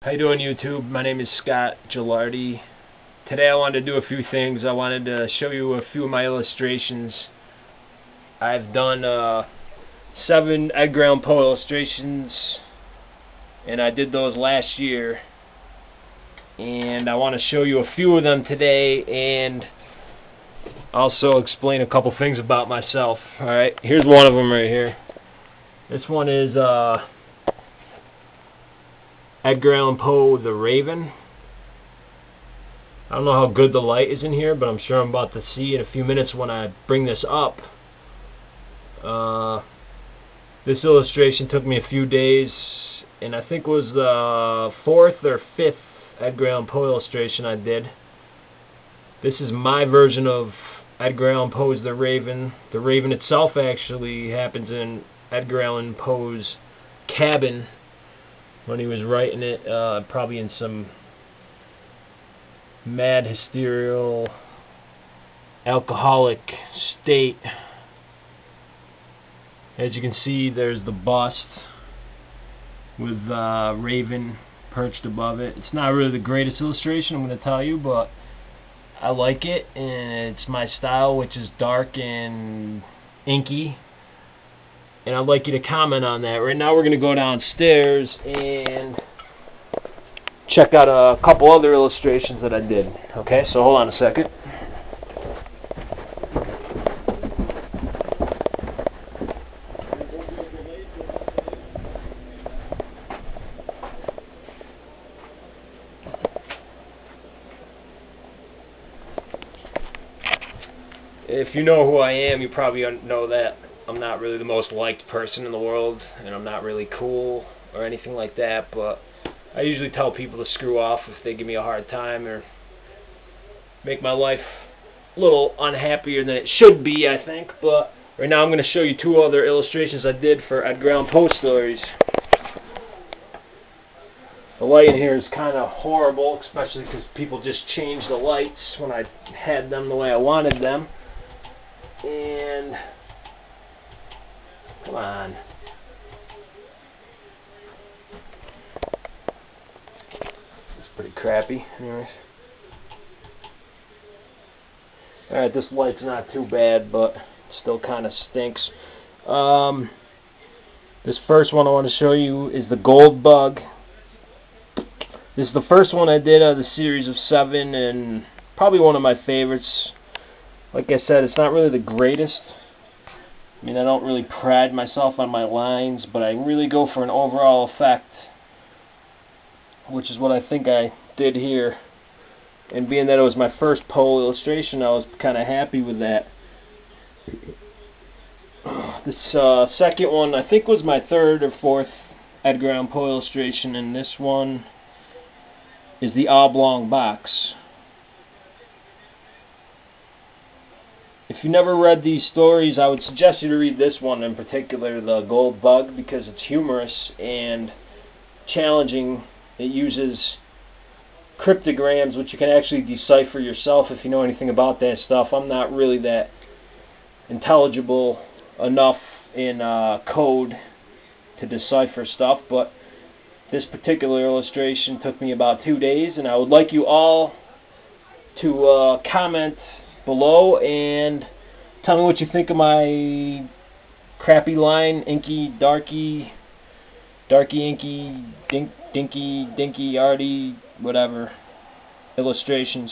How you doing, YouTube? My name is Scott Gilardi. Today I wanted to do a few things. I wanted to show you a few of my illustrations. I've done 7 Edgar Allen Poe illustrations, and I did those last year. And I want to show you a few of them today, and also explain a couple things about myself. Alright, here's one of them right here. This one is Edgar Allan Poe, The Raven. I don't know how good the light is in here, but I'm sure I'm about to see in a few minutes when I bring this up. This illustration took me a few days, and I think it was the 4th or 5th Edgar Allan Poe illustration I did. This is my version of Edgar Allan Poe's The Raven. The Raven itself actually happens in Edgar Allan Poe's cabin when he was writing it, probably in some mad, hysterical, alcoholic state. As you can see, there's the bust with Raven perched above it. It's not really the greatest illustration, I'm going to tell you, but I like it, and it's my style, which is dark and inky. And I'd like you to comment on that. Right now we're going to go downstairs and check out a couple other illustrations that I did. Okay, so hold on a second. If you know who I am, you probably know that I'm not really the most liked person in the world, and I'm not really cool or anything like that, but I usually tell people to screw off if they give me a hard time or make my life a little unhappier than it should be, I think. But right now I'm going to show you 2 other illustrations I did for Edgar Allan Poe stories. The light in here is kind of horrible, especially because people just changed the lights when I had them the way I wanted them. And come on. It's pretty crappy. Anyways. Alright, this light's not too bad, but it still kind of stinks. This first one I want to show you is the gold bug. This is the first one I did out of the series of 7, and probably one of my favorites. Like I said, it's not really the greatest. I mean, I don't really pride myself on my lines, but I really go for an overall effect, which is what I think I did here. And being that it was my first Poe illustration, I was kind of happy with that. This second one, I think, was my 3rd or 4th Edgar Allan Poe illustration, and this one is the oblong box. If you never read these stories, I would suggest you to read this one in particular, The Gold Bug, because it's humorous and challenging. It uses cryptograms, which you can actually decipher yourself if you know anything about that stuff. I'm not really that intelligible enough in code to decipher stuff, but this particular illustration took me about 2 days, and I would like you all to comment below and tell me what you think of my crappy line, inky, darky, inky, dinky, arty, whatever illustrations.